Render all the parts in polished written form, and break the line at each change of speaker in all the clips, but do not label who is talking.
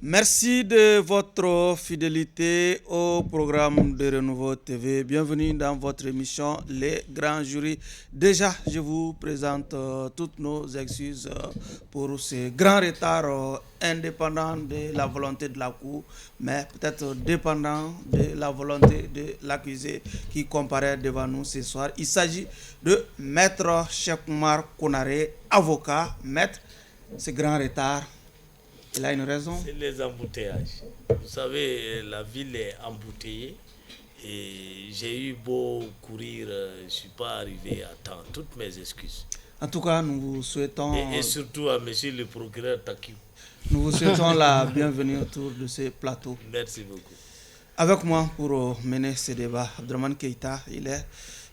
Merci de votre fidélité au programme de Renouveau TV. Bienvenue dans votre émission Les Grands Jurys. Déjà, je vous présente toutes nos excuses pour ce grand retard indépendant de la volonté de la Cour, mais peut-être dépendant de la volonté de l'accusé qui comparaît devant nous ce soir. Il s'agit de Maître Cheikh-Oumar Konaré, avocat. Maître, ce grand retard, il a une raison.
C'est les embouteillages. Vous savez, la ville est embouteillée et j'ai eu beau courir, je ne suis pas arrivé à temps. Toutes mes excuses.
En tout cas, nous vous souhaitons...
Et surtout à monsieur le procureur Takiou.
Nous vous souhaitons la bienvenue autour de ce plateau.
Merci beaucoup. Avec
moi pour mener ce débat, Abdraman Keïta, il est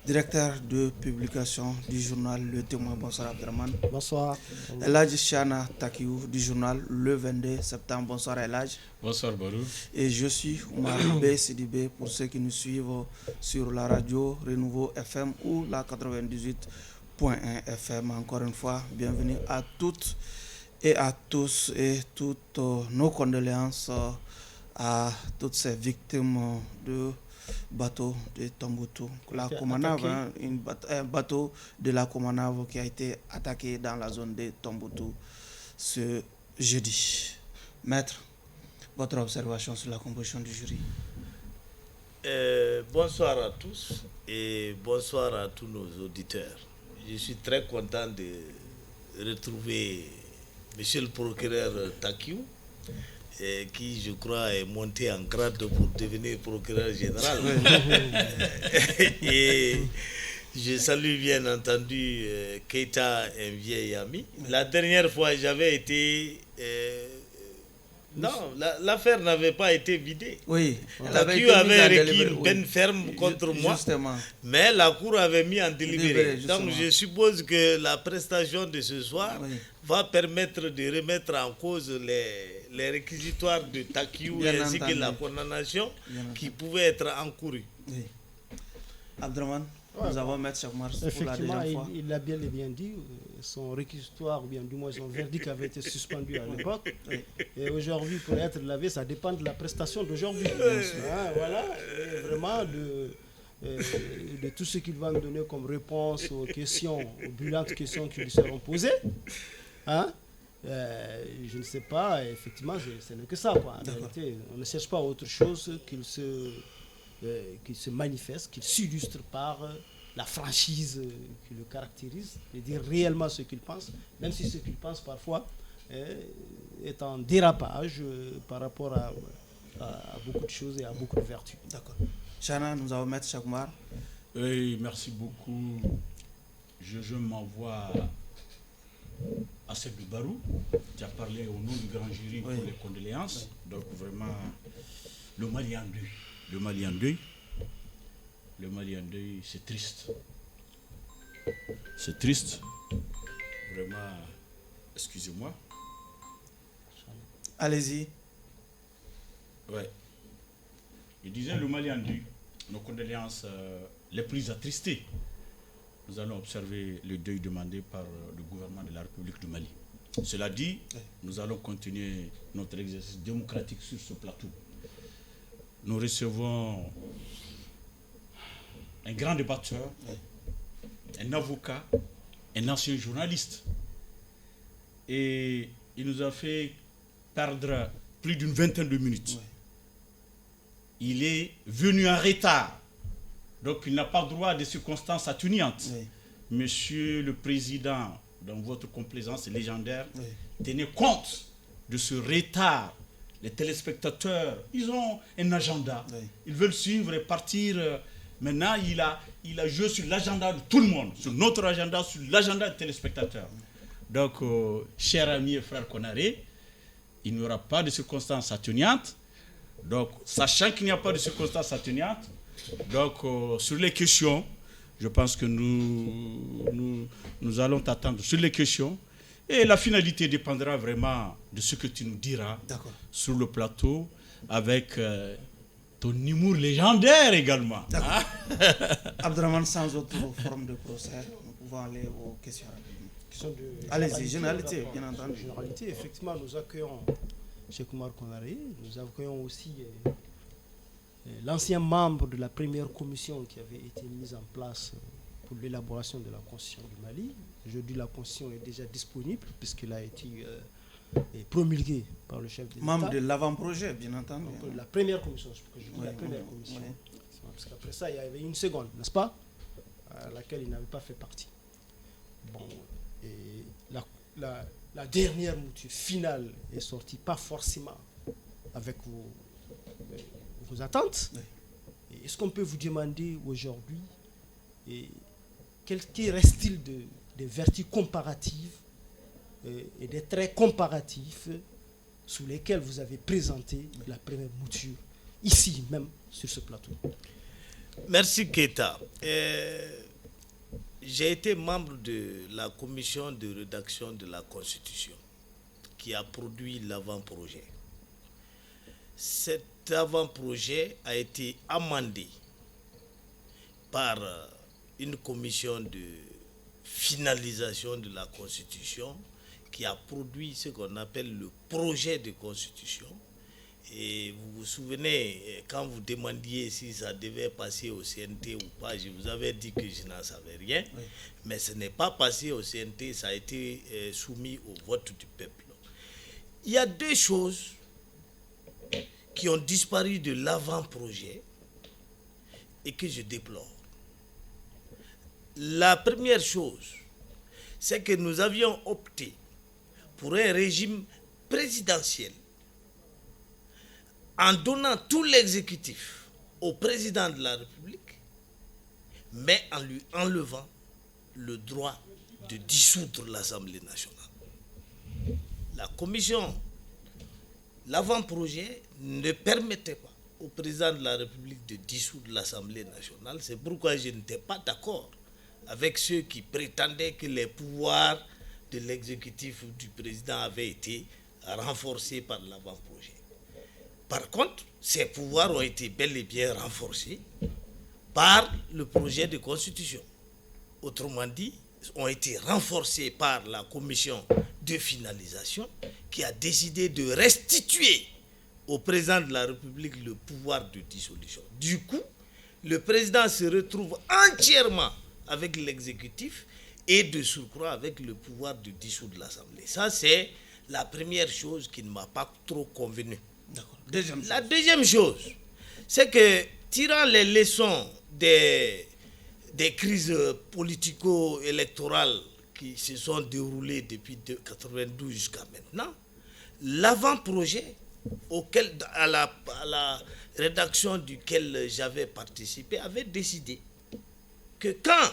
directeur de publication du journal Le Témoin. Bonsoir Abdraman.
Bonsoir.
Eladj Chana Takiou du journal Le 22 septembre. Bonsoir Eladj.
Bonsoir Barou.
Et je suis Oumar B. Sidibé pour ceux qui nous suivent sur la radio Renouveau FM ou la 98.1 FM. Encore une fois, bienvenue à toutes et à tous et toutes nos condoléances à toutes ces victimes de bateau de Tombouctou, la Komanave, un bateau de la Komanave qui a été attaqué dans la zone de Tombouctou ce jeudi. Maître, votre observation sur la composition du jury.
Bonsoir à tous et bonsoir à tous nos auditeurs. Je suis très content de retrouver monsieur le procureur Takiou, qui, je crois, est monté en grade pour devenir procureur général. Et je salue bien entendu Keïta, un vieil ami. La dernière fois, j'avais été... non, l'affaire n'avait pas été vidée.
Oui.
Takiou avait requis une peine ferme contre moi, justement. Mais la Cour avait mis en délibéré. Donc je suppose que la prestation de ce soir va permettre de remettre en cause les réquisitoires de Takiou ainsi que la condamnation qui pouvait être encourue.
Oui. Abdraman, nous avons Maître Cheikh-Oumar pour la deuxième fois.
Il l'a bien dit, son réquisitoire, ou bien du moins son verdict avait été suspendu à l'époque. Et aujourd'hui, pour être lavé, ça dépend de la prestation d'aujourd'hui. Voilà, et vraiment de tout ce qu'il va me donner comme réponse aux questions, aux brûlantes questions qui lui seront posées. Je ne sais pas, effectivement, ce n'est que ça, quoi. En réalité, on ne cherche pas autre chose qu'il se manifeste, qu'il s'illustre par la franchise qui le caractérise, et dire réellement ce qu'il pense, même si ce qu'il pense parfois est en dérapage par rapport à beaucoup de choses et à beaucoup de vertus.
D'accord. Chana, nous avons Maître Cheikh-Oumar.
Oui, merci beaucoup. Je m'envoie à Seydou Barou, qui a parlé au nom du grand jury pour les condoléances. Donc vraiment, le Mali en deuil. Le Mali en deuil, c'est triste. C'est triste. Vraiment, excusez-moi.
Allez-y.
Ouais. Il disait le Mali en deuil. Nos condoléances les plus attristées. Nous allons observer le deuil demandé par le gouvernement de la République du Mali. Cela dit, nous allons continuer notre exercice démocratique sur ce plateau. Nous recevons un grand débatteur, un avocat, un ancien journaliste. Et il nous a fait perdre plus d'une vingtaine de minutes. Il est venu en retard. Donc il n'a pas droit à des circonstances atténuantes. Monsieur le Président, dans votre complaisance légendaire, tenez compte de ce retard. Les téléspectateurs, ils ont un agenda. Ils veulent suivre et partir. Maintenant, il a joué sur l'agenda de tout le monde, sur notre agenda, sur l'agenda des téléspectateurs. Donc, cher ami et frère Konaré, il n'y aura pas de circonstances atténuantes. Donc, sachant qu'il n'y a pas de circonstances atténuantes, donc sur les questions, je pense que nous allons t'attendre sur les questions. Et la finalité dépendra vraiment de ce que tu nous diras sur le plateau avec ton humour légendaire également.
Abdraman, sans autre forme de procès, nous pouvons aller aux questions. Allez-y, généralité, bien entendu.
Généralité, effectivement, nous accueillons Cheikh Oumar Konaré. Nous accueillons aussi l'ancien membre de la première commission qui avait été mise en place pour l'élaboration de la Constitution du Mali. Aujourd'hui, la Constitution est déjà disponible puisqu'elle a été promulguée par le chef de l'État.
Membre de l'avant-projet, bien entendu.
Donc, la première commission, je dis la première commission. Parce qu'après ça, il y avait une seconde, n'est-ce pas, à laquelle il n'avait pas fait partie. Bon, et la dernière mouture finale est sortie pas forcément avec vos attentes. Oui. Est-ce qu'on peut vous demander aujourd'hui qui reste-t-il des vertus comparatives et des traits comparatifs sous lesquels vous avez présenté la première mouture, ici même sur ce plateau?
Merci Keita. J'ai été membre de la commission de rédaction de la Constitution qui a produit l'avant-projet. Cet avant-projet a été amendé par une commission de finalisation de la Constitution qui a produit ce qu'on appelle le projet de Constitution. Et vous vous souvenez, quand vous demandiez si ça devait passer au CNT ou pas, je vous avais dit que je n'en savais rien. Oui. Mais ce n'est pas passé au CNT, ça a été soumis au vote du peuple. Il y a deux choses qui ont disparu de l'avant-projet et que je déplore. La première chose, c'est que nous avions opté pour un régime présidentiel en donnant tout l'exécutif au président de la République, mais en lui enlevant le droit de dissoudre l'Assemblée nationale. La commission, l'avant-projet ne permettait pas au président de la République de dissoudre l'Assemblée nationale. C'est pourquoi je n'étais pas d'accord avec ceux qui prétendaient que les pouvoirs de l'exécutif ou du président avaient été renforcés par l'avant-projet. Par contre, ces pouvoirs ont été bel et bien renforcés par le projet de constitution. Autrement dit, ont été renforcés par la commission de finalisation qui a décidé de restituer au président de la République le pouvoir de dissolution. Du coup, le président se retrouve entièrement avec l'exécutif et de surcroît avec le pouvoir de dissoudre l'Assemblée. Ça, c'est la première chose qui ne m'a pas trop convenu. La deuxième chose, c'est que tirant les leçons des crises politico-électorales qui se sont déroulées depuis 1992 jusqu'à maintenant, l'avant-projet à la rédaction duquel j'avais participé avait décidé que quand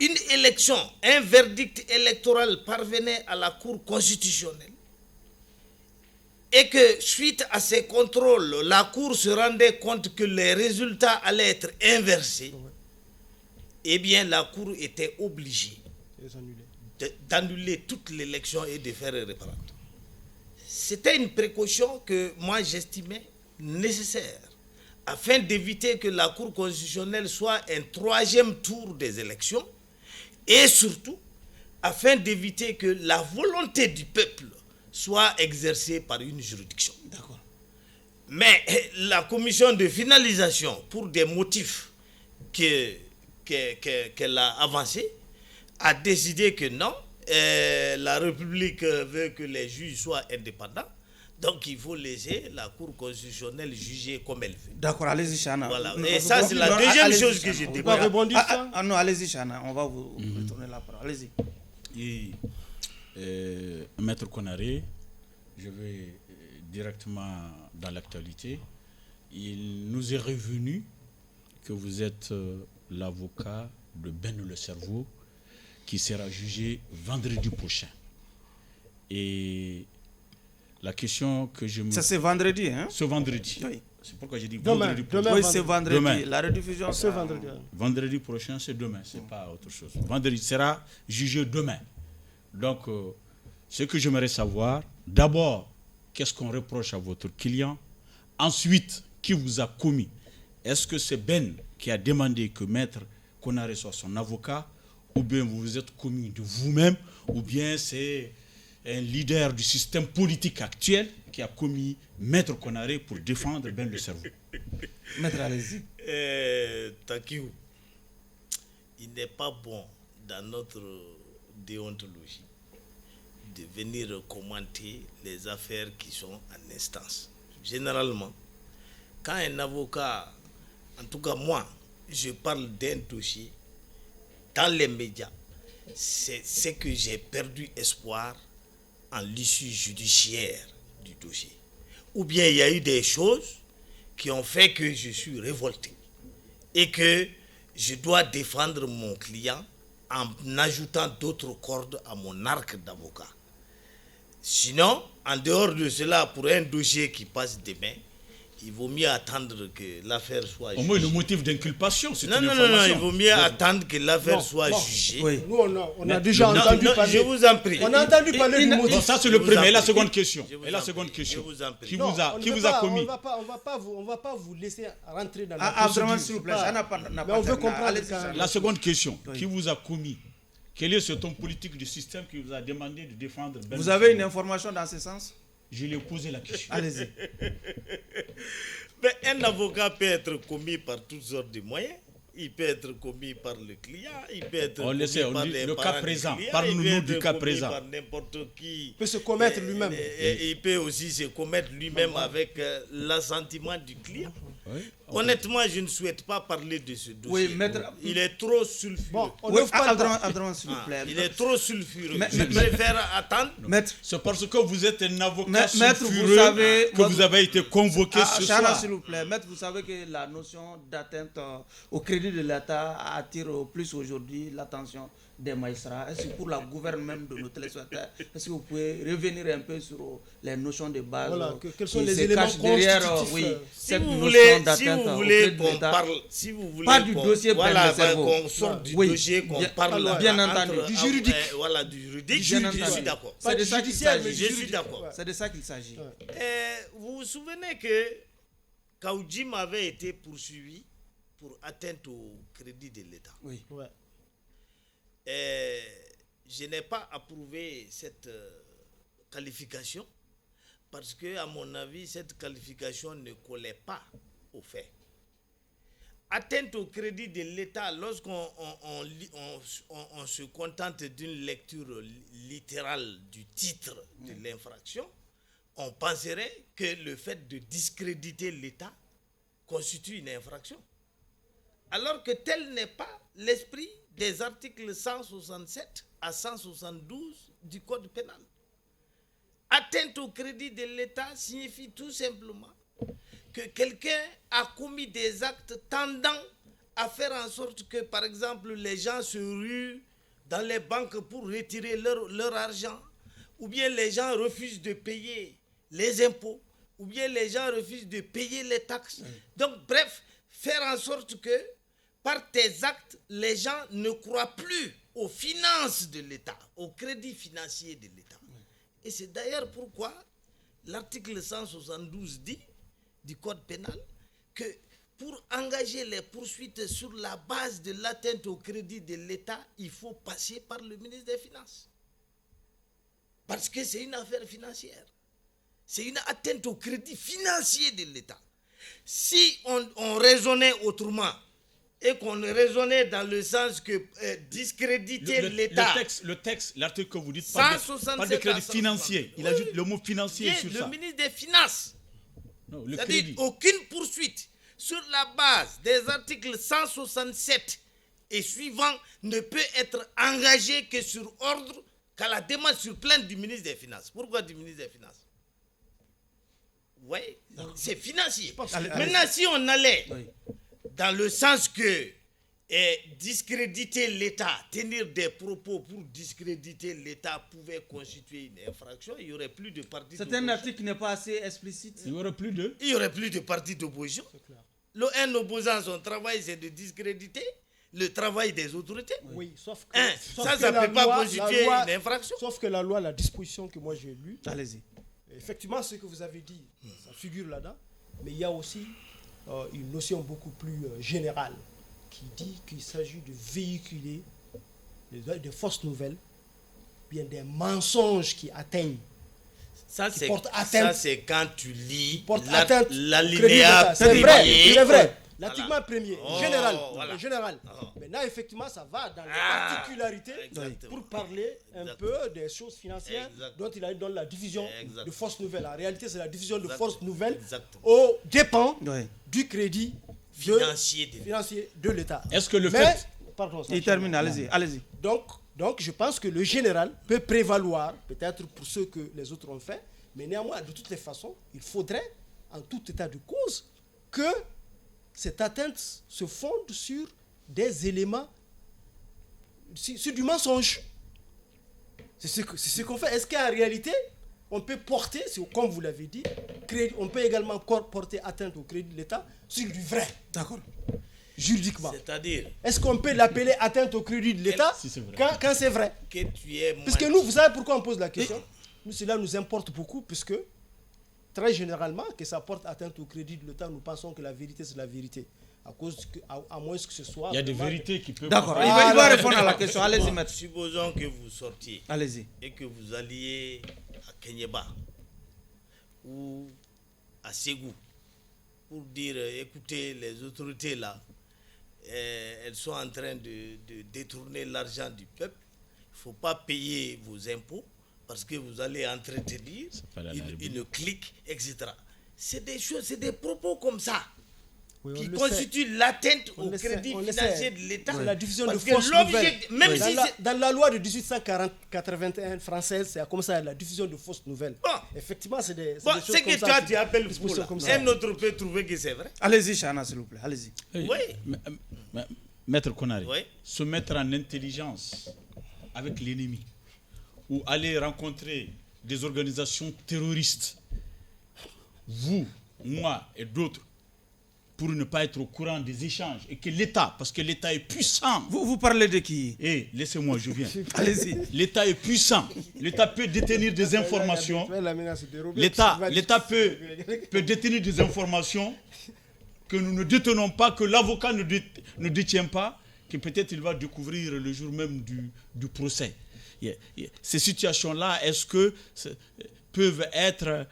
une élection, un verdict électoral parvenait à la Cour constitutionnelle, et que suite à ces contrôles, la Cour se rendait compte que les résultats allaient être inversés, eh bien la Cour était obligée d'annuler toute l'élection et de faire un référendum. C'était une précaution que moi j'estimais nécessaire afin d'éviter que la Cour constitutionnelle soit un troisième tour des élections et surtout afin d'éviter que la volonté du peuple soit exercée par une juridiction. D'accord. Mais la commission de finalisation, pour des motifs qu'elle a avancés, a décidé que non, la République veut que les juges soient indépendants, donc il faut laisser la Cour constitutionnelle juger comme elle veut.
D'accord, allez-y, Chana.
Voilà. Et ça, c'est la deuxième chose que j'ai déploré.
Non, allez-y, Chana, on va vous retourner la parole. Allez-y.
Maître Konaré, je vais directement dans l'actualité. Il nous est revenu que vous êtes l'avocat de Ben Le Cerveau qui sera jugé vendredi prochain. Et la question que je me...
Ça c'est vendredi, hein?
Ce vendredi.
Oui.
C'est pourquoi j'ai dit
vendredi prochain.
Oui, c'est vendredi.
Demain.
La rediffusion,
c'est vendredi.
Vendredi prochain, c'est demain, c'est pas autre chose. Vendredi sera jugé demain. Donc, ce que j'aimerais savoir, d'abord, qu'est-ce qu'on reproche à votre client? Ensuite, qui vous a commis? Est-ce que c'est Ben qui a demandé que Maître Konaré soit son avocat? Ou bien vous vous êtes commis de vous-même? Ou bien c'est un leader du système politique actuel qui a commis Maître Konaré pour défendre Ben le cerveau.
Maître, allez-y.
Takiou, il n'est pas bon dans notre déontologie de venir commenter les affaires qui sont en instance. Généralement, quand un avocat, en tout cas moi, je parle d'un dossier dans les médias, c'est que j'ai perdu espoir en l'issue judiciaire du dossier. Ou bien il y a eu des choses qui ont fait que je suis révolté et que je dois défendre mon client en ajoutant d'autres cordes à mon arc d'avocat. Sinon, en dehors de cela, pour un dossier qui passe demain, il vaut mieux attendre que l'affaire soit jugée.
Au moins le motif d'inculpation, c'est
non,
une
non,
information.
Non, il vaut mieux attendre que l'affaire soit jugée.
Oui. Nous, on a déjà entendu parler.
Je vous en prie.
On a entendu parler du motif.
Bon, ça c'est le premier. Et la seconde question. Qui vous a commis?
On va pas vous laisser rentrer dans la
procédure. S'il vous plaît,
mais on veut comprendre.
La seconde question. Qui vous a commis? Quel est cet homme politique du système qui vous a demandé de défendre Ben?
Vous avez une information dans ce sens?
Je lui ai posé la question.
Allez-y.
Mais un avocat peut être commis par toutes sortes de moyens. Il peut être commis par le client, il peut être commis par les
le
parents
cas présent.
du client,
Parle-nous du cas présent.
Par n'importe qui.
Il peut se commettre lui-même.
Il peut aussi se commettre lui-même avec l'assentiment du client.
Oui.
Honnêtement, je ne souhaite pas parler de ce dossier.
Oui, maître.
Il est trop sulfureux.
Bon,
s'il vous plaît.
Il est trop sulfureux. Je préfère attendre.
Maître,
c'est parce que vous êtes un avocat sulfureux
vous savez,
que vous avez été convoqué ce soir.
S'il vous plaît. Maître, vous savez que la notion d'atteinte au crédit de l'État attire plus aujourd'hui l'attention des magistrats. Est-ce que pour la gouverne même de nos téléspectateurs, est-ce que vous pouvez revenir un peu sur les notions de base?
Voilà, quels sont les éléments derrière
si vous voulez qu'on parle, si vous voulez
pas du dossier,
qu'on sorte du dossier, qu'on parle
bien entendu,
du juridique.
Voilà, du juridique,
je
suis d'accord.
C'est de ça qu'il s'agit.
Je suis d'accord.
C'est de ça qu'il s'agit.
Vous vous souvenez que Kaoudjim avait été poursuivi pour atteinte au crédit de l'État.
Oui.
Ouais.
Je n'ai pas approuvé cette qualification parce que, à mon avis, cette qualification ne collait pas aux faits. Atteinte au crédit de l'État, lorsqu'on on se contente d'une lecture littérale du titre de l'infraction, on penserait que le fait de discréditer l'État constitue une infraction. Alors que tel n'est pas l'esprit des articles 167 à 172 du Code pénal. Atteinte au crédit de l'État signifie tout simplement que quelqu'un a commis des actes tendant à faire en sorte que, par exemple, les gens se ruent dans les banques pour retirer leur argent, ou bien les gens refusent de payer les impôts, ou bien les gens refusent de payer les taxes. Donc, bref, faire en sorte que, par tes actes, les gens ne croient plus aux finances de l'État, au crédit financier de l'État. Et c'est d'ailleurs pourquoi l'article 172 dit du Code pénal que pour engager les poursuites sur la base de l'atteinte au crédit de l'État, il faut passer par le ministre des Finances. Parce que c'est une affaire financière. C'est une atteinte au crédit financier de l'État. Si on raisonnait autrement, et qu'on raisonnait dans le sens que discréditer l'État.
Le texte, l'article que vous dites, pas de crédit financier. Il ajoute le mot financier sur ça.
Le ministre des Finances.
Non, le
c'est-à-dire
crédit.
aucune poursuite sur la base des articles 167 et suivants ne peut être engagée que sur ordre, qu'à la demande sur plainte du ministre des Finances. Pourquoi du ministre des Finances? Oui, c'est financier. Maintenant, si on allait dans le sens que discréditer l'État, tenir des propos pour discréditer l'État pouvait constituer une infraction, il n'y aurait plus de parti d'opposition.
C'est un article qui n'est pas assez explicite.
Il n'y aurait plus de...
Il n'y aurait plus de parti d'opposition. Un opposant, son travail, c'est de discréditer le travail des autorités.
Oui, sauf que...
ça ne peut pas constituer une infraction.
Sauf que la loi, la disposition que moi j'ai lue...
Allez-y.
Effectivement, ce que vous avez dit, ça figure là-dedans. Mais il y a aussi une notion beaucoup plus générale qui dit qu'il s'agit de véhiculer des fausses nouvelles bien des mensonges qui atteignent.
Ça, c'est quand tu lis
l'alinéa premier. C'est vrai. L'article premier, général. Maintenant, effectivement, ça va dans les particularités pour parler un peu des choses financières dont il a eu dans la division de force nouvelle. En réalité, c'est la division de force nouvelle au dépend du crédit financier de l'État.
Est-ce que le fait...
Pardon,
il termine, allez-y.
Donc, je pense que le général peut prévaloir, peut-être pour ceux que les autres ont fait, mais néanmoins, de toutes les façons, il faudrait, en tout état de cause, que cette atteinte se fonde sur des éléments, sur du mensonge. C'est ce qu'on fait. Est-ce qu'en réalité, on peut porter, comme vous l'avez dit, on peut également porter atteinte au crédit de l'État sur du vrai? D'accord. Juridiquement.
C'est-à-dire,
est-ce qu'on peut l'appeler atteinte au crédit de l'État quand c'est vrai? Parce que nous, vous savez pourquoi on pose la question? Nous, cela nous importe beaucoup, puisque très généralement, que ça porte atteinte au crédit de l'État, nous pensons que la vérité, c'est la vérité. À moins que ce soit...
Il y a des vérités qui peuvent...
D'accord, il va répondre à la question. Allez-y, maître.
Supposons que vous sortiez.
Allez-y.
Et que vous alliez à Kenyeba ou à Ségou pour dire, écoutez, les autorités là, elles sont en train de détourner l'argent du peuple. Il ne faut pas payer vos impôts parce que vous allez entretenir une clique, etc. C'est des choses, c'est des propos comme ça qui constituent l'atteinte au crédit financier de l'État.
C'est la division de force nouvelle. Même si dans la loi de 1881 française, c'est comme ça, la diffusion de fausses nouvelles. Bon. Effectivement, c'est des choses comme ça.
C'est que toi, tu appelles fou, un autre peut trouver que c'est vrai.
Allez-y, Chana, s'il vous plaît, allez-y.
Oui.
Maître Konari, se mettre en intelligence avec l'ennemi ou aller rencontrer des organisations terroristes, vous, moi et d'autres, pour ne pas être au courant des échanges, et que l'État, parce que l'État est puissant.
Vous parlez de qui?
Laissez-moi, je viens.
Allez-y.
L'État est puissant. L'État peut détenir des informations. L'État peut détenir des informations que nous ne détenons pas, que l'avocat ne détient pas, que peut-être il va découvrir le jour même du procès. Ces situations-là, est-ce que peuvent être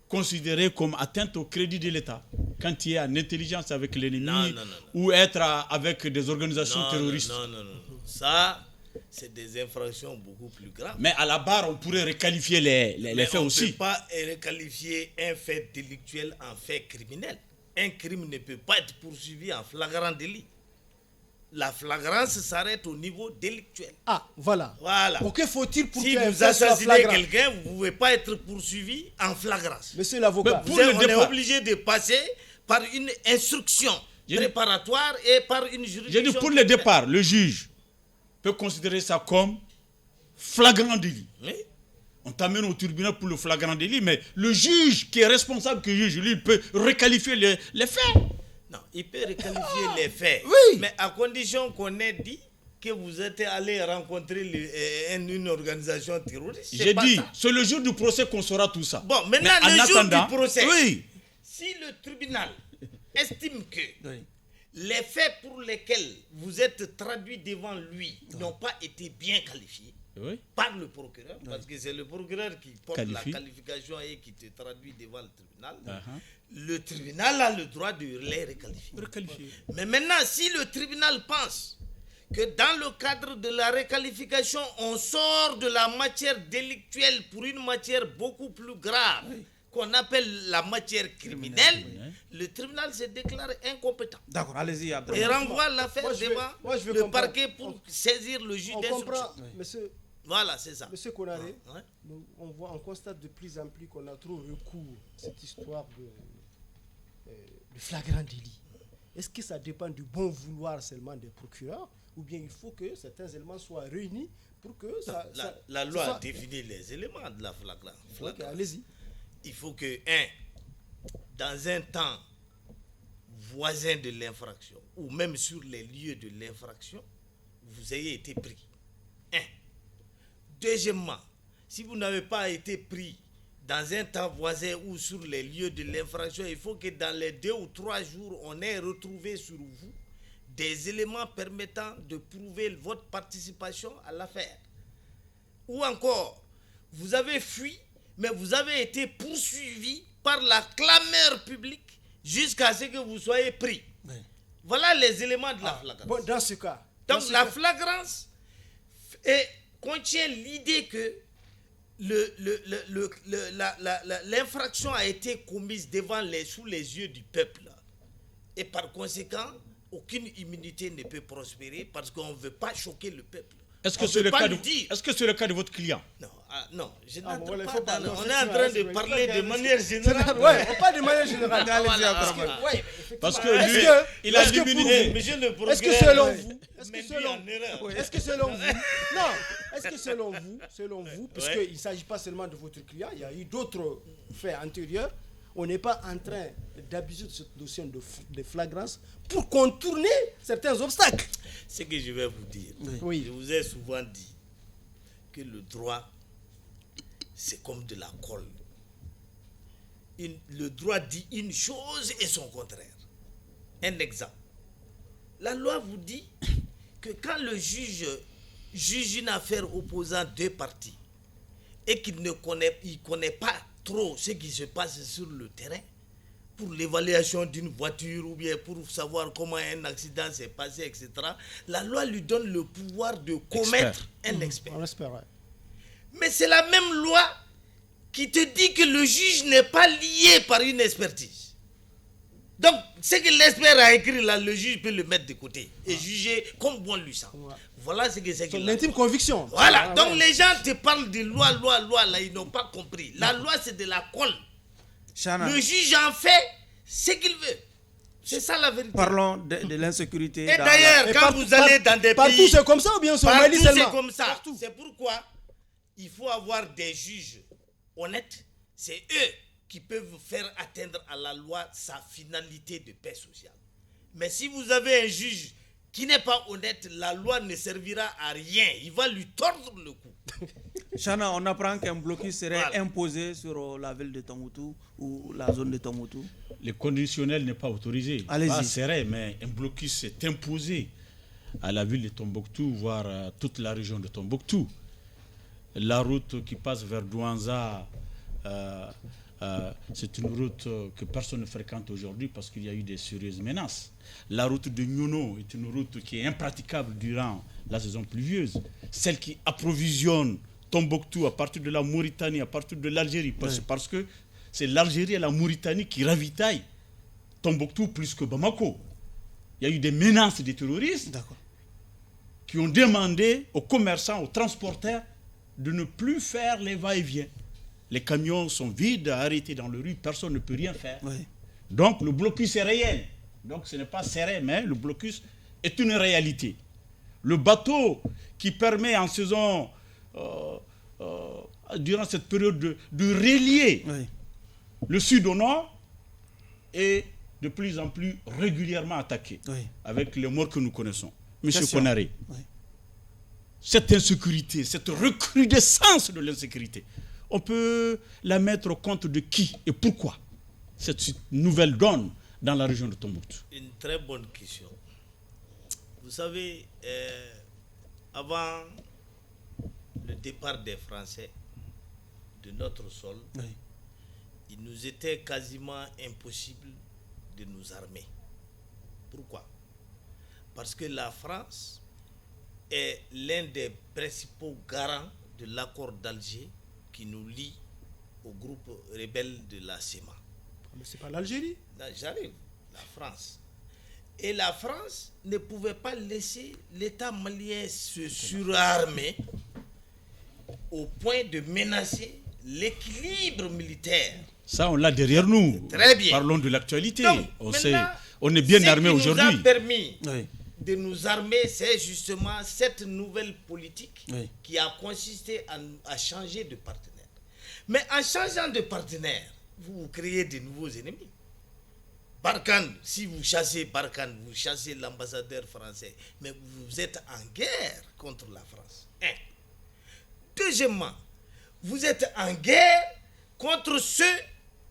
considérées comme atteinte au crédit de l'État quand il y a en intelligence avec l'ennemi ou être avec des organisations terroristes?
Non. Ça, c'est des infractions beaucoup plus graves.
Mais à la barre, on pourrait requalifier les faits aussi.
On ne peut pas requalifier un fait délictuel en fait criminel. Un crime ne peut pas être poursuivi en flagrant délit. La flagrance s'arrête au niveau délictuel.
Voilà. Pour que faut-il pour
si vous assassinez quelqu'un, vous ne pouvez pas être poursuivi en flagrance.
Monsieur l'avocat,
on est obligé de passer par une instruction préparatoire et par une juridiction.
J'ai dit pour le départ, le juge peut considérer ça comme flagrant délit.
Oui.
On t'amène au tribunal pour le flagrant délit, mais le juge qui est responsable, que juge, lui, il peut requalifier les faits.
Non, il peut requalifier les faits, mais à condition qu'on ait dit que vous êtes allé rencontrer une organisation terroriste.
J'ai dit, c'est le jour du procès qu'on saura tout ça.
Bon, maintenant, le jour du procès, si le tribunal estime que les faits pour lesquels vous êtes traduit devant lui n'ont pas été bien qualifiés par le procureur, parce que c'est le procureur qui porte la qualification et qui te traduit devant le tribunal, le tribunal a le droit de les requalifier. Mais maintenant, si le tribunal pense que dans le cadre de la requalification, on sort de la matière délictuelle pour une matière beaucoup plus grave, qu'on appelle la matière criminelle, le tribunal se déclare incompétent.
D'accord, allez-y.
Et renvoie l'affaire devant le parquet pour saisir le juge d'instruction.
Monsieur.
Voilà, c'est ça.
Monsieur Konaré, on constate de plus en plus qu'on a trop recours à cette histoire de flagrant délit. Est-ce que ça dépend du bon vouloir seulement des procureurs, ou bien il faut que certains éléments soient réunis pour que
la loi a défini les éléments de la flagrant.
Ok, allez-y.
Il faut que, dans un temps voisin de l'infraction, ou même sur les lieux de l'infraction, vous ayez été pris. Deuxièmement, si vous n'avez pas été pris dans un temps voisin ou sur les lieux de l'infraction, il faut que dans les 2 ou 3 jours, on ait retrouvé sur vous des éléments permettant de prouver votre participation à l'affaire. ou encore vous avez fui, mais vous avez été poursuivi par la clameur publique jusqu'à ce que vous soyez pris. Oui. Voilà les éléments de la flagrance.
Bon, dans ce cas.
Donc la flagrance contient l'idée que l'infraction a été commise sous les yeux du peuple. Et par conséquent, aucune immunité ne peut prospérer parce qu'on ne veut pas choquer le peuple.
Est-ce que c'est le cas de votre client?
Non, je n'entre pas dans... On est en train de parler de manière générale.
Oui, on parle de manière générale.
Parce que lui, il a l'immunité.
Est-ce que selon vous... Est-ce que selon vous... Non, est-ce que selon vous, parce qu'il ne s'agit pas seulement de votre client, il y a eu d'autres faits antérieurs, on n'est pas en train d'abuser de cette notion de flagrance pour contourner certains obstacles.
Ce que je vais vous dire, je vous ai souvent dit que le droit, c'est comme de la colle. Le droit dit une chose et son contraire. Un exemple. La loi vous dit que quand le juge juge une affaire opposant deux parties et qu'il ne connaît pas trop ce qui se passe sur le terrain pour l'évaluation d'une voiture ou bien pour savoir comment un accident s'est passé, etc., la loi lui donne le pouvoir de commettre un expert. Mais c'est la même loi qui te dit que le juge n'est pas lié par une expertise. Donc, ce que l'expert a écrit là, le juge peut le mettre de côté et juger comme bon lui semble. Voilà ce que c'est que
l'intime conviction.
Voilà. Donc, les gens te parlent de loi, là, ils n'ont pas compris. La loi, c'est de la colle. Le juge en fait ce qu'il veut. C'est ça la vérité.
Parlons de l'insécurité.
Et d'ailleurs, quand vous allez dans des pays...
Partout c'est comme ça ou bien sur Mali seulement?
C'est comme ça. C'est pourquoi il faut avoir des juges honnêtes. C'est eux qui peuvent faire atteindre à la loi sa finalité de paix sociale. Mais si vous avez un juge qui n'est pas honnête, la loi ne servira à rien. Il va lui tordre le cou.
Chana, on apprend qu'un blocus serait imposé sur la ville de Tombouctou ou la zone de Tombouctou.
Le conditionnel n'est pas autorisé.
Allez-y.
Serait, mais un blocus est imposé à la ville de Tombouctou, voire à toute la région de Tombouctou. La route qui passe vers Douanza, c'est une route que personne ne fréquente aujourd'hui parce qu'il y a eu des sérieuses menaces. La route de Nyono est une route qui est impraticable durant la saison pluvieuse. Celle qui approvisionne Tombouctou à partir de la Mauritanie, à partir de l'Algérie, parce que c'est l'Algérie et la Mauritanie qui ravitaillent Tombouctou plus que Bamako. Il y a eu des menaces des terroristes qui ont demandé aux commerçants, aux transporteurs de ne plus faire les va-et-vient. Les camions sont vides, arrêtés dans la rue, personne ne peut rien faire. Donc le blocus est réel. Donc ce n'est pas serré, mais le blocus est une réalité. Le bateau qui permet en saison, durant cette période de relier le sud au nord, est de plus en plus régulièrement attaqué, avec les morts que nous connaissons. Monsieur Konaré, cette insécurité, cette recrudescence de l'insécurité, on peut la mettre au compte de qui et pourquoi cette nouvelle donne dans la région de Tombouctou?
Une très bonne question. Vous savez, avant le départ des Français de notre sol, il nous était quasiment impossible de nous armer. Pourquoi? Parce que la France est l'un des principaux garants de l'accord d'Alger qui nous lie au groupe rebelle de la CEMA.
Mais c'est pas l'Algérie?
J'arrive. La France. Et la France ne pouvait pas laisser l'État malien se surarmer au point de menacer l'équilibre militaire.
Ça, on l'a derrière nous.
Très bien.
Parlons de l'actualité.
Donc,
on est bien armé aujourd'hui.
Ce qui nous a permis de nous armer, c'est justement cette nouvelle politique qui a consisté à changer de partenaire. Mais en changeant de partenaire, vous créez de nouveaux ennemis. Barkhane, si vous chassez Barkhane, vous chassez l'ambassadeur français, mais vous êtes en guerre contre la France. Deuxièmement, vous êtes en guerre contre ceux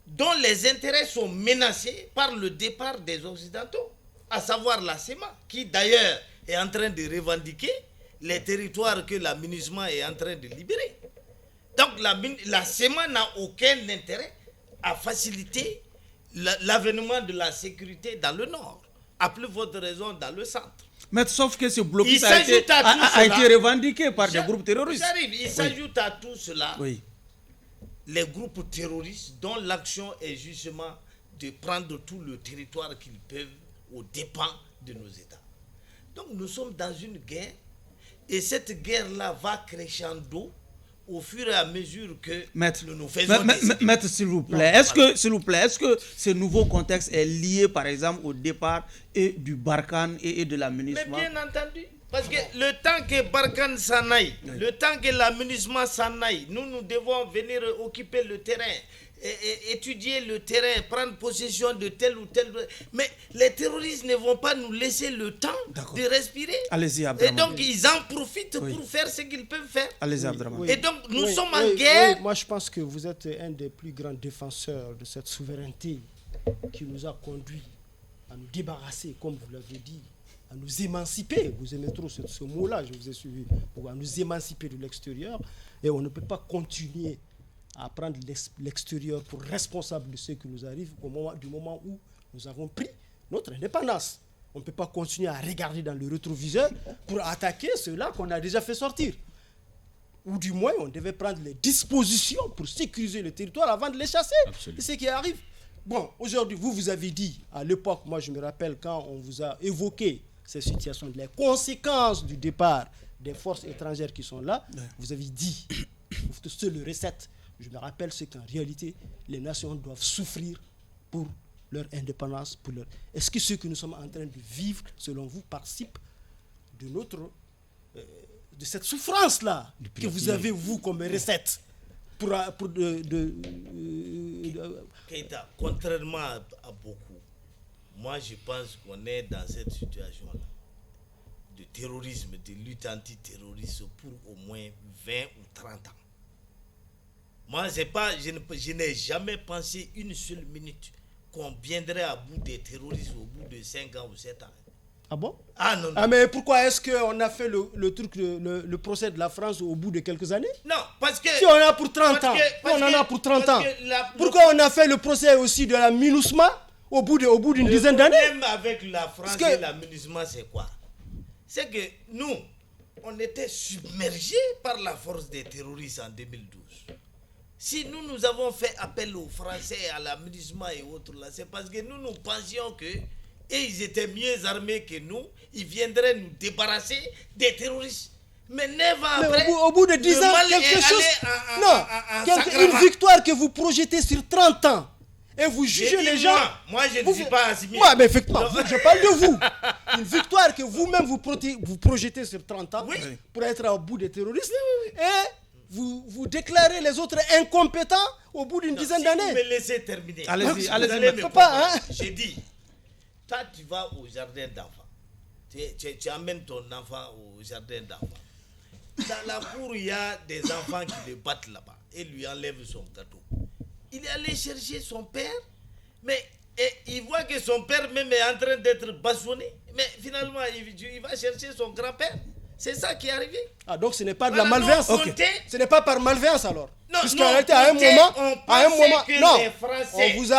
dont les intérêts sont menacés par le départ des Occidentaux, à savoir la CEMA, qui d'ailleurs est en train de revendiquer les territoires que la MINUSMA est en train de libérer. Donc la SEMA n'a aucun intérêt à faciliter l'avènement de la sécurité dans le nord. À plus forte raison dans le centre.
Mais sauf que ce blocus a été revendiqué par des groupes terroristes.
Il s'ajoute à tout cela les groupes terroristes dont l'action est justement de prendre tout le territoire qu'ils peuvent aux dépens de nos États. Donc nous sommes dans une guerre et cette guerre-là va crescendo au fur et à mesure que nous nous faisons
Maître, s'il vous plaît, est-ce que ce nouveau contexte est lié par exemple au départ du Barkhane et de la MINUSMA?
Mais bien entendu, parce que le temps que Barkhane s'en aille, le temps que la MINUSMA s'en aille, nous devons venir occuper le terrain, étudier le terrain, prendre possession de tel ou tel. Mais les terroristes ne vont pas nous laisser le temps de respirer.
Allez-y,
et donc ils en profitent pour faire ce qu'ils peuvent faire.
Allez-y, Abdraman.
Et donc nous sommes en guerre.
Moi je pense que vous êtes un des plus grands défenseurs de cette souveraineté qui nous a conduit à nous débarrasser, comme vous l'avez dit, à nous émanciper. Vous aimez trop ce mot-là, je vous ai suivi, pour nous émanciper de l'extérieur. Et on ne peut pas continuer à prendre l'extérieur pour responsable de ce qui nous arrive du moment où nous avons pris notre indépendance. On ne peut pas continuer à regarder dans le rétroviseur pour attaquer ceux-là qu'on a déjà fait sortir. Ou du moins, on devait prendre les dispositions pour sécuriser le territoire avant de les chasser.
Absolument.
C'est ce qui arrive. Bon, aujourd'hui, vous avez dit, à l'époque, moi je me rappelle quand on vous a évoqué ces situations, les conséquences du départ des forces étrangères qui sont là, vous avez dit, c'est le recette. Je me rappelle ce qu'en réalité, les nations doivent souffrir pour leur indépendance. Est-ce que ce que nous sommes en train de vivre, selon vous, participe de cette souffrance-là que vous avez, vous, comme recette
Keïta, contrairement à beaucoup, moi je pense qu'on est dans cette situation-là de terrorisme, de lutte antiterroriste pour au moins 20 ou 30 ans. Moi, je n'ai jamais pensé une seule minute qu'on viendrait à bout des terroristes au bout de 5 ans ou 7 ans.
Ah bon?
Ah non.
Ah mais pourquoi est-ce qu'on a fait le truc, le procès de la France au bout de quelques années?
Non, parce que...
Si on a pour 30 ans, on en a pour 30 ans. Pourquoi on a fait le procès aussi de la MINUSMA au bout d'une dizaine d'années?
Le problème avec la France et la MINUSMA, c'est quoi? C'est que nous, on était submergés par la force des terroristes en 2012. Si nous avons fait appel aux Français, à la MINUSMA et autres, là, c'est parce que nous pensions que ils étaient mieux armés que nous, ils viendraient nous débarrasser des terroristes. Mais 9 ans après,
au bout de 10 ans, quelque chose... une victoire que vous projetez sur 30 ans. Et vous jugez les gens.
Moi, je ne suis pas assimilé.
Moi, mais effectivement, je parle de vous. Une victoire que vous-même vous projetez sur 30 ans pour être au bout des terroristes. Et vous déclarez les autres incompétents au bout d'une dizaine d'années.
Vous me laissez terminer.
Allez-y.
J'ai dit, toi, tu vas au jardin d'enfants. Tu amènes ton enfant au jardin d'enfants. Dans la cour, il y a des enfants qui le battent là-bas et lui enlèvent son gâteau. Il est allé chercher son père, mais il voit que son père même est en train d'être bastonné. Mais finalement, il va chercher son grand-père. C'est ça qui est arrivé.
Ah, donc ce n'est pas de la malveillance. Ce n'est pas par malveillance alors.
Non,
puisqu'en réalité, à un moment,
les Français...
on vous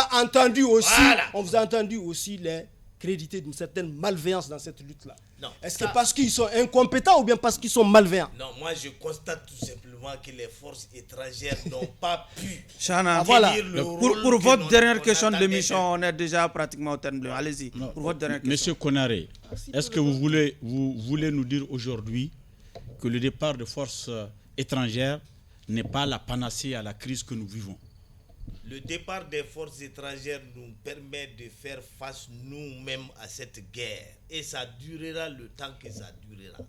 a entendu aussi, les créditer d'une certaine malveillance dans cette lutte-là. Est-ce que parce qu'ils sont incompétents ou bien parce qu'ils sont malveillants?
Non, moi je constate tout simplement que les forces étrangères n'ont pas pu
Chana,
voilà.
Pour votre dernière question de l'émission, on est déjà pratiquement au terme. Allez-y, pour votre dernière question.
Monsieur Konaré, est-ce que vous voulez nous dire aujourd'hui que le départ de forces étrangères n'est pas la panacée à la crise que nous vivons?
Le départ des forces étrangères nous permet de faire face nous-mêmes à cette guerre. Et ça durera le temps que ça durera.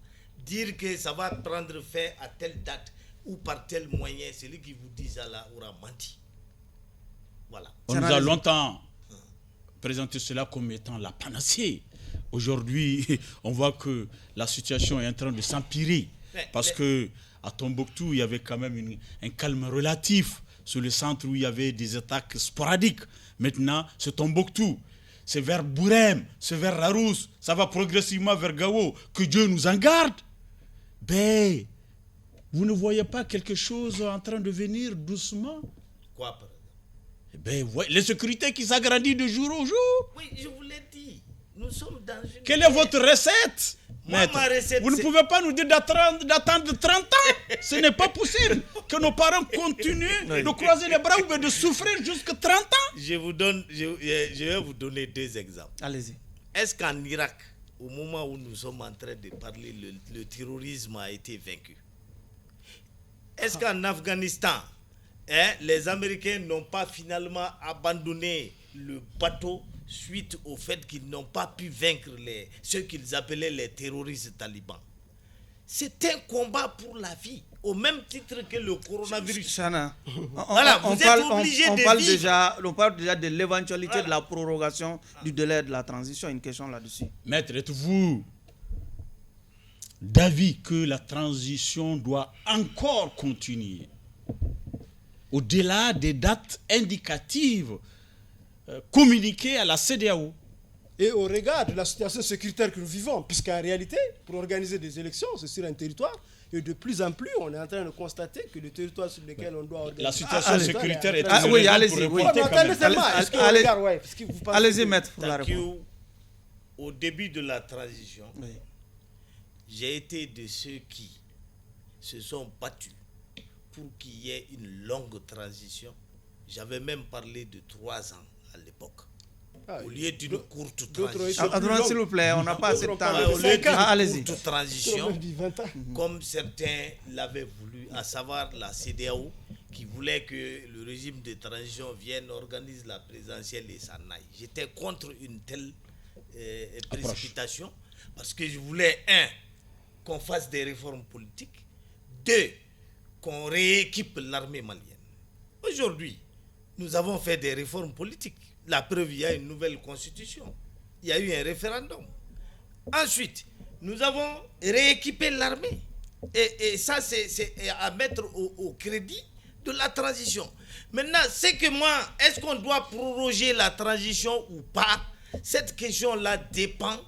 Dire que ça va prendre fin à telle date ou par tel moyen, celui qui vous dit ça là aura menti. Voilà.
On nous a longtemps présenté cela comme étant la panacée. Aujourd'hui, on voit que la situation est en train de s'empirer. Parce que à Tombouctou, il y avait quand même un calme relatif. Sur le centre où il y avait des attaques sporadiques. Maintenant, c'est Tombouctou, c'est vers Bourem, c'est vers Larousse, ça va progressivement vers Gao. Que Dieu nous en garde. Ben, vous ne voyez pas quelque chose en train de venir doucement?
Quoi, par exemple?
Ben, les sécurités qui s'agrandissent de jour au jour.
Oui, je vous l'ai dit. Nous sommes dans une...
Quelle est votre recette,
Moi,
maître?
ma recette,
vous ne pouvez pas nous dire d'attendre 30 ans. Ce n'est pas possible que nos parents continuent de croiser les bras ou de souffrir jusqu'à 30 ans.
Je vais vous donner 2 exemples.
Allez-y.
Est-ce qu'en Irak, au moment où nous sommes en train de parler, le terrorisme a été vaincu? Est-ce qu'en Afghanistan, les Américains n'ont pas finalement abandonné le bateau suite au fait qu'ils n'ont pas pu vaincre ceux qu'ils appelaient les terroristes talibans? C'est un combat pour la vie, au même titre que le coronavirus.
Chana,
vous êtes obligé de vivre.
On parle déjà de l'éventualité de la prorogation du délai de la transition. Une question là-dessus.
Maître, êtes-vous d'avis que la transition doit encore continuer au-delà des dates indicatives communiquées à la CEDEAO?
Et au regard de la situation sécuritaire que nous vivons, puisqu'en réalité, pour organiser des élections, c'est sur un territoire, et de plus en plus, on est en train de constater que le territoire sur lequel on doit organiser...
La situation sécuritaire est
une oui, allez-y. Oui.
Allez-y, maître, pour la réponse. Au début de la transition, j'ai été de ceux qui se sont battus pour qu'il y ait une longue transition. J'avais même parlé de 3 ans à l'époque. Au lieu d'une courte transition.
S'il vous plaît, on n'a pas assez de temps.
Au lieu d'une courte transition, comme certains l'avaient voulu, à savoir la CEDEAO, qui voulait que le régime de transition vienne, organise la présidentielle et s'en aille. J'étais contre une telle précipitation, parce que je voulais, qu'on fasse des réformes politiques, 2, qu'on rééquipe l'armée malienne. Aujourd'hui, nous avons fait des réformes politiques. La preuve, il y a une nouvelle constitution. Il y a eu un référendum. Ensuite, nous avons rééquipé l'armée. Et ça, c'est à mettre au crédit de la transition. Maintenant, c'est que moi, est-ce qu'on doit proroger la transition ou pas? Cette question-là dépend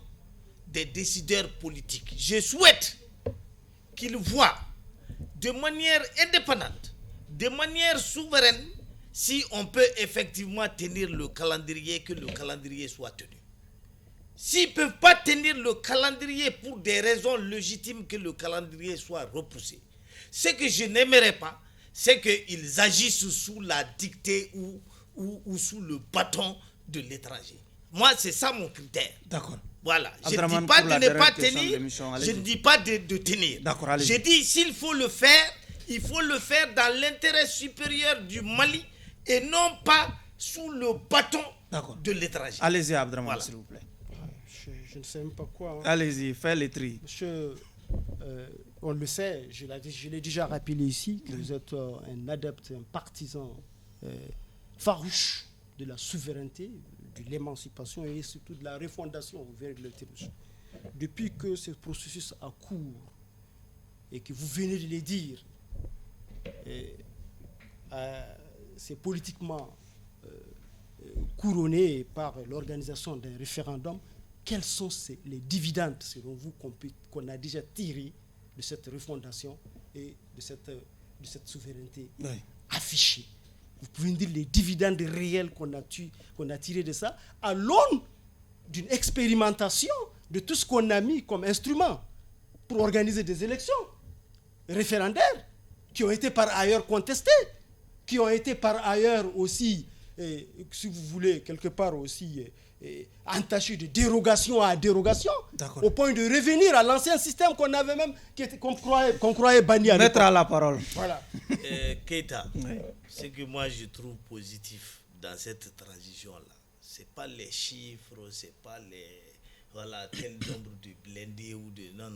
des décideurs politiques. Je souhaite qu'ils voient de manière indépendante, de manière souveraine, si on peut effectivement tenir le calendrier, que le calendrier soit tenu. S'ils ne peuvent pas tenir le calendrier pour des raisons légitimes, que le calendrier soit repoussé. Ce que je n'aimerais pas, c'est qu'ils agissent sous la dictée ou sous le bâton de l'étranger. Moi, c'est ça mon critère.
D'accord.
Voilà. Je ne dis pas de ne pas tenir, je ne dis pas de tenir.
D'accord,
je dis, s'il faut le faire, il faut le faire dans l'intérêt supérieur du Mali et non pas sous le bâton de l'étranger.
Allez-y, Abdraman, s'il vous plaît.
Je ne sais même pas quoi.
Allez-y, faites les tri.
Monsieur, on le sait, je l'ai déjà rappelé ici, que vous êtes un adepte, un partisan farouche de la souveraineté, de l'émancipation et surtout de la refondation vers le terrorisme. Depuis que ce processus a cours et que vous venez de le dire, c'est politiquement couronné par l'organisation d'un référendum, quels sont les dividendes, selon vous, qu'on a déjà tirés de cette refondation et de cette souveraineté affichée? Vous pouvez me dire les dividendes réels qu'on a tirés de ça, à l'aune d'une expérimentation de tout ce qu'on a mis comme instrument pour organiser des élections référendaires, qui ont été par ailleurs contestées, qui ont été par ailleurs aussi, si vous voulez, quelque part aussi entachées de dérogation à dérogation, au point de revenir à l'ancien système qu'on avait même, qu'on croyait banni à l'époque.
Mettre à la parole.
Voilà.
Keita, ce que moi je trouve positif dans cette transition-là, c'est pas les chiffres, c'est pas tel nombre de blindés ou de... Non.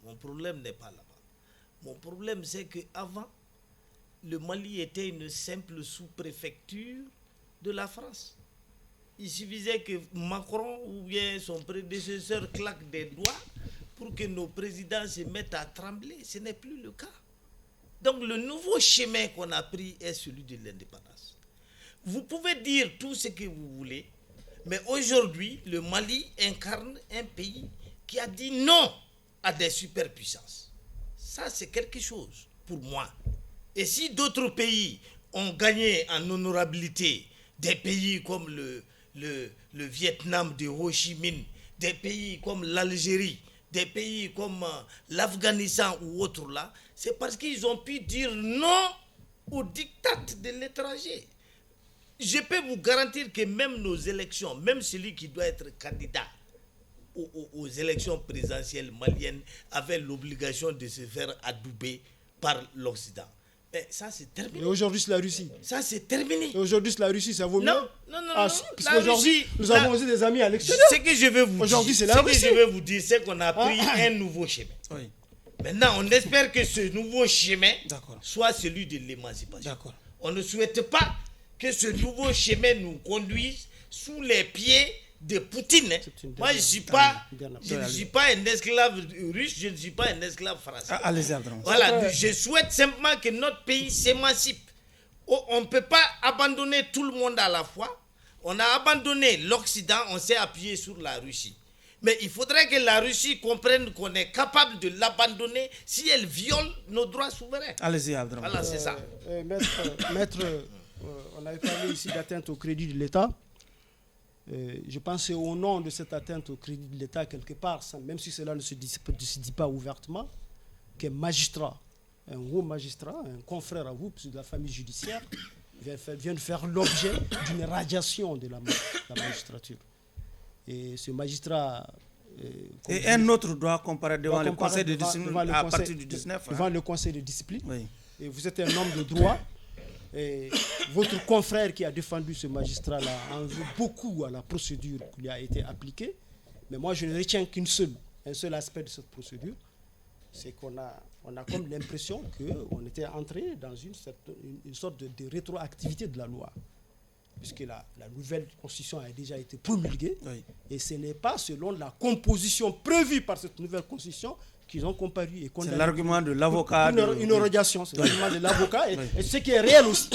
Mon problème n'est pas là-bas. Mon problème, c'est qu'avant, le Mali était une simple sous-préfecture de la France. Il suffisait que Macron ou bien son prédécesseur claque des doigts pour que nos présidents se mettent à trembler. Ce n'est plus le cas. Donc le nouveau chemin qu'on a pris est celui de l'indépendance. Vous pouvez dire tout ce que vous voulez, mais aujourd'hui, le Mali incarne un pays qui a dit non à des superpuissances. Ça, c'est quelque chose pour moi. Et si d'autres pays ont gagné en honorabilité, des pays comme le Vietnam de Ho Chi Minh, des pays comme l'Algérie, des pays comme l'Afghanistan ou autres là, c'est parce qu'ils ont pu dire non au diktat de l'étranger. Je peux vous garantir que même nos élections, même celui qui doit être candidat aux élections présidentielles maliennes avait l'obligation de se faire adouber par l'Occident. Mais ça, c'est terminé.
Et aujourd'hui, c'est la Russie.
Ça, c'est terminé.
Et aujourd'hui, c'est la Russie, ça vaut mieux.
Non.
Parce qu'aujourd'hui, nous avons aussi des amis à l'extérieur.
Ce que je vais vous
aujourd'hui,
dire,
c'est la Russie.
Ce que je vais vous dire, c'est qu'on a pris un nouveau chemin.
Oui.
Maintenant, on espère que ce nouveau chemin soit celui de l'émancipation. On ne souhaite pas que ce nouveau chemin nous conduise sous les pieds de Poutine. Moi, je ne suis pas un esclave russe, je ne suis pas un esclave français. Voilà, je souhaite simplement que notre pays s'émancipe. On ne peut pas abandonner tout le monde à la fois. On a abandonné l'Occident, on s'est appuyé sur la Russie. Mais il faudrait que la Russie comprenne qu'on est capable de l'abandonner si elle viole nos droits souverains.
Allez-y, Abdraman.
Voilà, c'est ça.
Maître, on avait parlé ici d'atteinte au crédit de l'État. Je pense que c'est au nom de cette atteinte au crédit de l'État, quelque part, même si cela ne se dit pas ouvertement, qu'un magistrat, un haut magistrat, un confrère à vous, de la famille judiciaire, vient de faire l'objet d'une radiation de la magistrature. Et ce magistrat...
et un autre doit comparer devant le conseil de discipline à partir du 19.
Devant le conseil de discipline.
Oui.
Et vous êtes un homme de droit. Et votre confrère qui a défendu ce magistrat-là en veut beaucoup à la procédure qui lui a été appliquée. Mais moi, je ne retiens un seul aspect de cette procédure. C'est qu'on a comme l'impression qu'on était entré dans une sorte de rétroactivité de la loi. Puisque la nouvelle constitution a déjà été promulguée. Oui. Et ce n'est pas selon la composition prévue par cette nouvelle constitution qu'ils ont comparu et condamné.
C'est l'argument de l'avocat.
Une radiation, c'est l'argument de l'avocat. Et ce qui est réel aussi.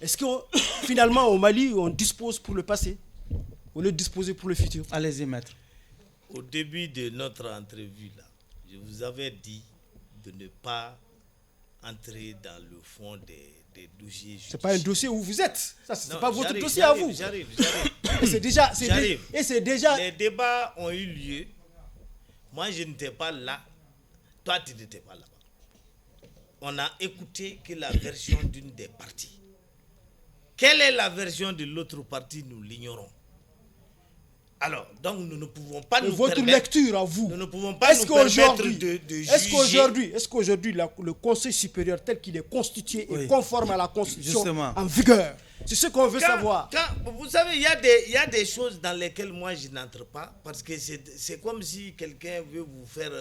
Est-ce que finalement au Mali, on dispose pour le passé au lieu de disposer pour le futur?
Allez-y, maître.
Au début de notre entrevue, là, je vous avais dit de ne pas entrer dans le fond des dossiers judiciaires.
Ce n'est pas un dossier où vous êtes. Ça, ce n'est pas votre dossier à vous.
J'arrive.
Et c'est déjà...
Les débats ont eu lieu. Moi, je n'étais pas là. Toi, tu n'étais pas là-bas. On a écouté que la version d'une des parties. Quelle est la version de l'autre partie? Nous l'ignorons. Alors, donc nous ne pouvons pas nous
votre
permettre...
lecture à vous.
Nous ne pouvons pas nous permettre de juger...
Est-ce qu'aujourd'hui, le Conseil supérieur tel qu'il est constitué est conforme à la Constitution en vigueur? C'est ce qu'on veut savoir.
Vous savez, il y a des choses dans lesquelles moi je n'entre pas, parce que c'est comme si quelqu'un veut vous faire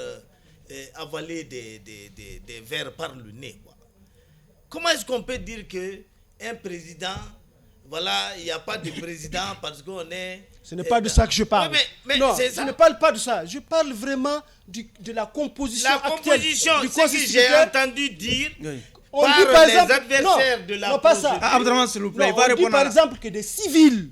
avaler des vers par le nez, quoi. Comment est-ce qu'on peut dire qu'un président... Voilà, il n'y a pas de président parce qu'on est...
Ce n'est pas de ça que je parle.
Mais
non,
je
ne parle pas de ça. Je parle vraiment de la composition actuelle du
Conseil supérieur. J'ai entendu dire
par
les adversaires de la procédure.
Abdraman, s'il vous plaît,
on dit par exemple que des civils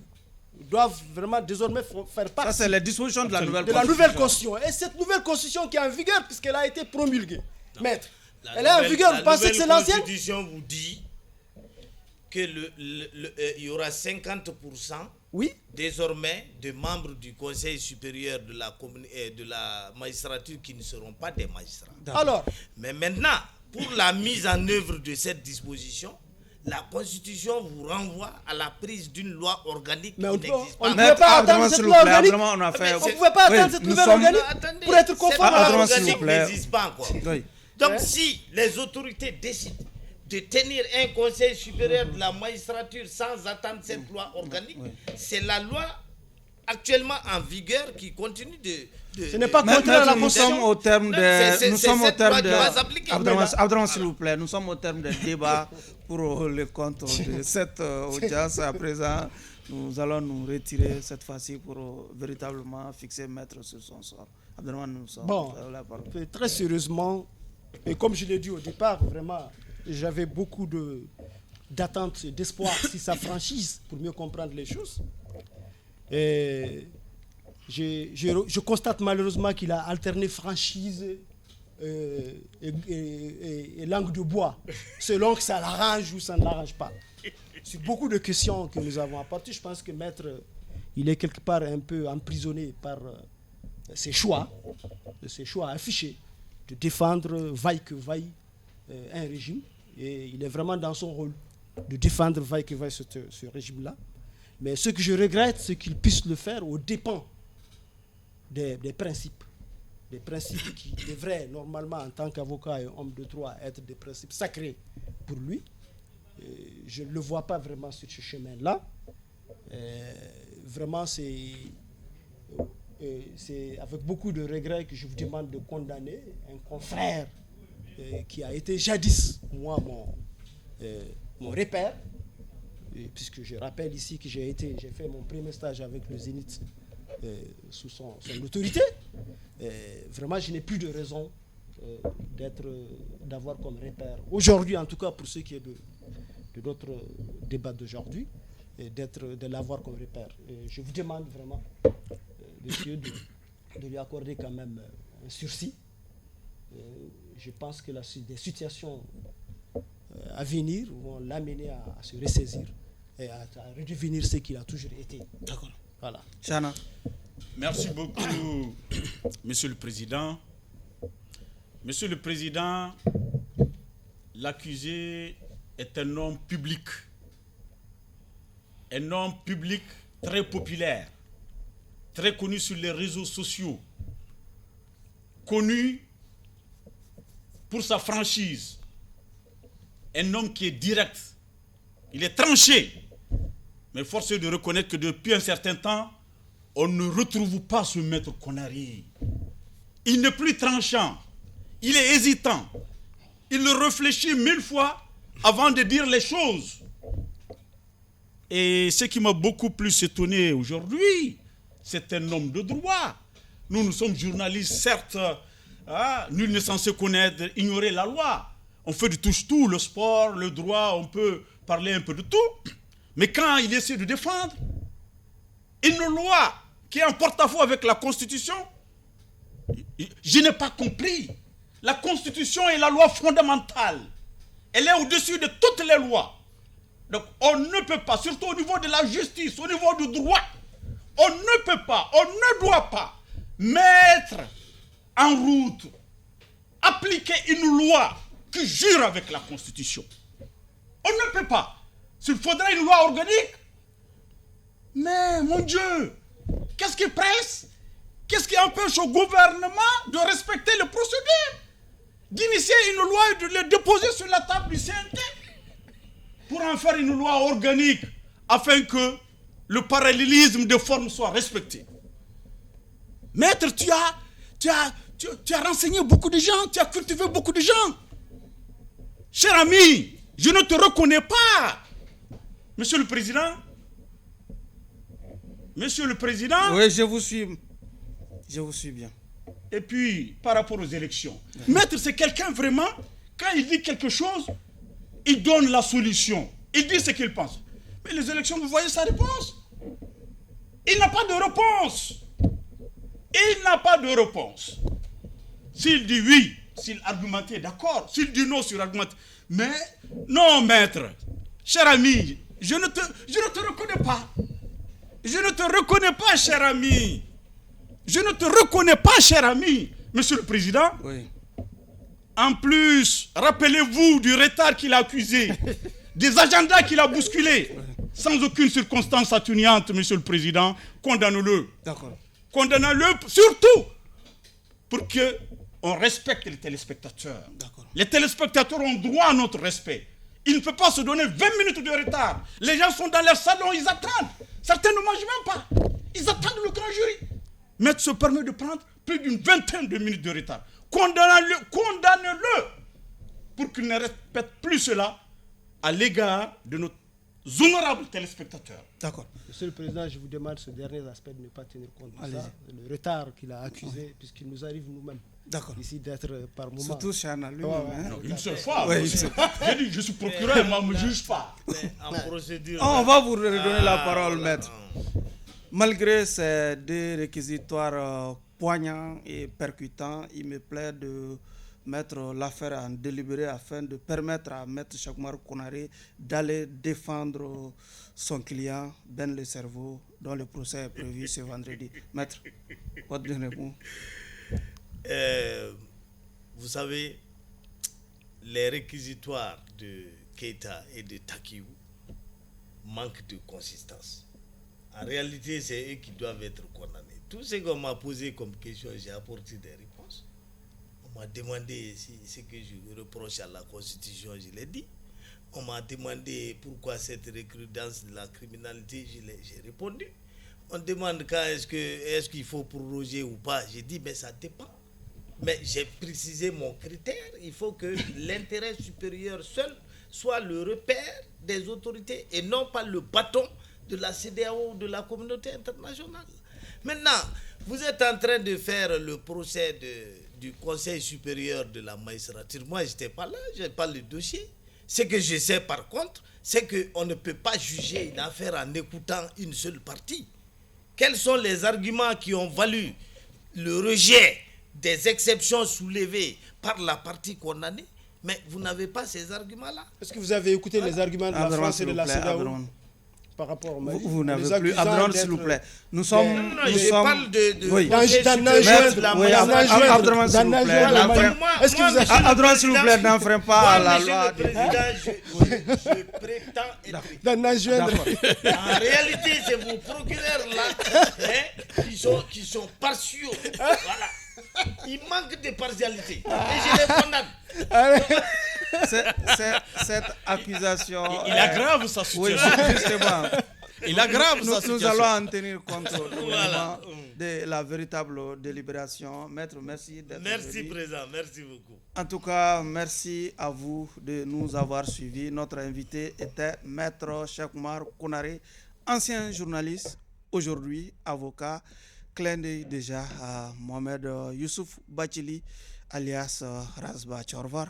doivent vraiment désormais faire partie.
Ça, c'est les dispositions de la nouvelle
constitution. Et cette nouvelle constitution qui est en vigueur puisqu'elle a été promulguée. Maître, elle est en vigueur, vous pensez que c'est l'ancienne?
La constitution vous dit qu'il y aura 50% désormais de membres du Conseil supérieur de la magistrature qui ne seront pas des magistrats.
Alors,
mais maintenant, pour la mise en œuvre de cette disposition, la Constitution vous renvoie à la prise d'une loi organique qui n'existe pas.
On ne pouvait pas attendre cette loi organique. On ne pouvait pas attendre cette nouvelle organique pour être conforme à la loi organique.
N'existe pas encore. Donc si les autorités décident de tenir un conseil supérieur de la magistrature sans attendre cette loi organique, c'est la loi actuellement en vigueur qui continue de
ce n'est pas contraire à la
Constitution. Nous sommes au terme de... Abdraman, s'il vous plaît, nous sommes au terme des débats pour le compte de cette audience. À présent, nous allons nous retirer cette fois-ci pour véritablement fixer maître sur son sort. Abdraman, nous sommes la parole.
Très sérieusement, et comme je l'ai dit au départ, vraiment, j'avais beaucoup d'attentes et d'espoir si ça franchise pour mieux comprendre les choses. Et je constate malheureusement qu'il a alterné franchise et langue de bois, selon que ça l'arrange ou ça ne l'arrange pas. Sur beaucoup de questions que nous avons apportées, je pense que Maître, il est quelque part un peu emprisonné par ses choix affichés de défendre vaille que vaille un régime. Et il est vraiment dans son rôle de défendre vaille que vaille ce régime-là. Mais ce que je regrette, c'est qu'il puisse le faire aux dépens des principes. Des principes qui devraient normalement, en tant qu'avocat et homme de droit, être des principes sacrés pour lui. Je ne le vois pas vraiment sur ce chemin-là. Vraiment, c'est avec beaucoup de regrets que je vous demande de condamner un confrère qui a été jadis, moi, mon repère, puisque je rappelle ici que j'ai fait mon premier stage avec le Zénith sous son autorité. Vraiment, je n'ai plus de raison d'avoir comme repère, aujourd'hui en tout cas pour ce qui est de notre débat d'aujourd'hui, de l'avoir comme repère. Je vous demande vraiment, monsieur, de lui accorder quand même un sursis. Je pense que des situations à venir vont l'amener à se ressaisir et à redevenir ce qu'il a toujours été.
D'accord.
Voilà.
Chana.
Merci beaucoup, Monsieur le Président. Monsieur le Président, l'accusé est un homme public. Un homme public très populaire, très connu sur les réseaux sociaux, connu pour sa franchise. Un homme qui est direct, il est tranché. Mais force est de reconnaître que depuis un certain temps, on ne retrouve pas ce maître Konaré. Il n'est plus tranchant, il est hésitant. Il réfléchit 1000 fois avant de dire les choses. Et ce qui m'a beaucoup plus étonné aujourd'hui, c'est un homme de droit. Nous sommes journalistes, certes, nul n'est censé connaître, ignorer la loi. On fait du touche-tout, le sport, le droit, on peut parler un peu de tout. Mais quand il essaie de défendre une loi qui est en porte-à-faux avec la Constitution, je n'ai pas compris. La Constitution est la loi fondamentale. Elle est au-dessus de toutes les lois. Donc on ne peut pas, surtout au niveau de la justice, au niveau du droit, on ne peut pas, on ne doit pas mettre en route, appliquer une loi qui jure avec la Constitution. On ne peut pas. S'il faudrait une loi organique, mais mon Dieu, qu'est-ce qui presse? Qu'est-ce qui empêche au gouvernement de respecter les procédures, d'initier une loi et de la déposer sur la table du CNT pour en faire une loi organique afin que le parallélisme de formes soit respecté? Maître, tu as renseigné beaucoup de gens, tu as cultivé beaucoup de gens. Cher ami, je ne te reconnais pas. Monsieur le Président. Monsieur le Président.
Oui, je vous suis. Je vous suis bien.
Et puis, par rapport aux élections, Maître, c'est quelqu'un vraiment, quand il dit quelque chose, il donne la solution. Il dit ce qu'il pense. Mais les élections, vous voyez sa réponse. Il n'a pas de réponse. Il n'a pas de réponse. S'il dit oui, s'il argumentait, d'accord. S'il dit non, s'il argumente. Mais, non, Maître, cher ami, je ne te reconnais pas. Je ne te reconnais pas, cher ami. Je ne te reconnais pas, cher ami. Monsieur le Président.
Oui.
En plus, rappelez-vous du retard qu'il a accusé, des agendas qu'il a bousculés, sans aucune circonstance atténuante, Monsieur le Président. Condamne-le.
D'accord.
Condamne-le surtout pour qu'on respecte les téléspectateurs.
D'accord.
Les téléspectateurs ont droit à notre respect. Il ne peut pas se donner 20 minutes de retard. Les gens sont dans leur salon, ils attendent. Certains ne mangent même pas. Ils attendent le grand jury. Maître se permet de prendre plus d'une vingtaine de minutes de retard. Condamne-le pour qu'il ne répète plus cela à l'égard de nos honorables téléspectateurs.
D'accord.
Monsieur le Président, je vous demande ce dernier aspect de ne pas tenir compte de ça, le retard qu'il a accusé, puisqu'il nous arrive nous-mêmes.
D'accord.
Ici d'être par moment.
Surtout Chana lui-même.
Non, une seule fois.
Oui,
j'ai dit, je suis procureur, moi, ne me juge pas.
En procédure.
On va vous redonner la parole, maître. Malgré ces deux réquisitoires poignants et percutants, il me plaît de mettre l'affaire en délibéré afin de permettre à Maître Cheick-Oumar Konaré d'aller défendre son client, Ben Le Cerveau, dont le procès est prévu ce vendredi. Maître, votre dernier mot.
Vous savez, les réquisitoires de Keïta et de Takiou manquent de consistance. En réalité, c'est eux qui doivent être condamnés. Tout ce qu'on m'a posé comme question, j'ai apporté des réponses. On m'a demandé si ce que je reproche à la Constitution, je l'ai dit. On m'a demandé pourquoi cette recrudescence de la criminalité, j'ai répondu. On demande quand est-ce qu'il faut proroger ou pas. J'ai dit, mais ça dépend. Mais j'ai précisé mon critère. Il faut que l'intérêt supérieur seul soit le repère des autorités et non pas le bâton de la CEDEAO ou de la communauté internationale. Maintenant, vous êtes en train de faire le procès du Conseil supérieur de la magistrature. Moi, je n'étais pas là, je n'ai pas le dossier. Ce que je sais par contre, c'est qu'on ne peut pas juger une affaire en écoutant une seule partie. Quels sont les arguments qui ont valu le rejet des exceptions soulevées par la partie condamnée? Mais vous n'avez pas ces arguments-là.
Est-ce que vous avez écouté les arguments de la France et de la CEDEAO par rapport au Mali?
Vous n'avez plus. Abdron, s'il vous plaît. Nous sommes.
Je parle de
oui. Abdron, s'il vous plaît, n'enfreins pas à la loi.
Je prétends être. En réalité, c'est vos procureurs-là qui sont partiaux. Voilà. Il manque de partialité. Et je les condamne.
Cette accusation.
Il aggrave sa situation.
Oui, justement.
Il aggrave sa situation.
Nous allons en tenir compte de la véritable délibération. Maître, merci d'être venu.
Merci, Président. Merci beaucoup.
En tout cas, merci à vous de nous avoir suivis. Notre invité était Maître Cheick-Oumar Konaré, ancien journaliste, aujourd'hui avocat. Clin d'œil déjà à Mohamed Youssouf Bachili, alias Razbach. Au revoir.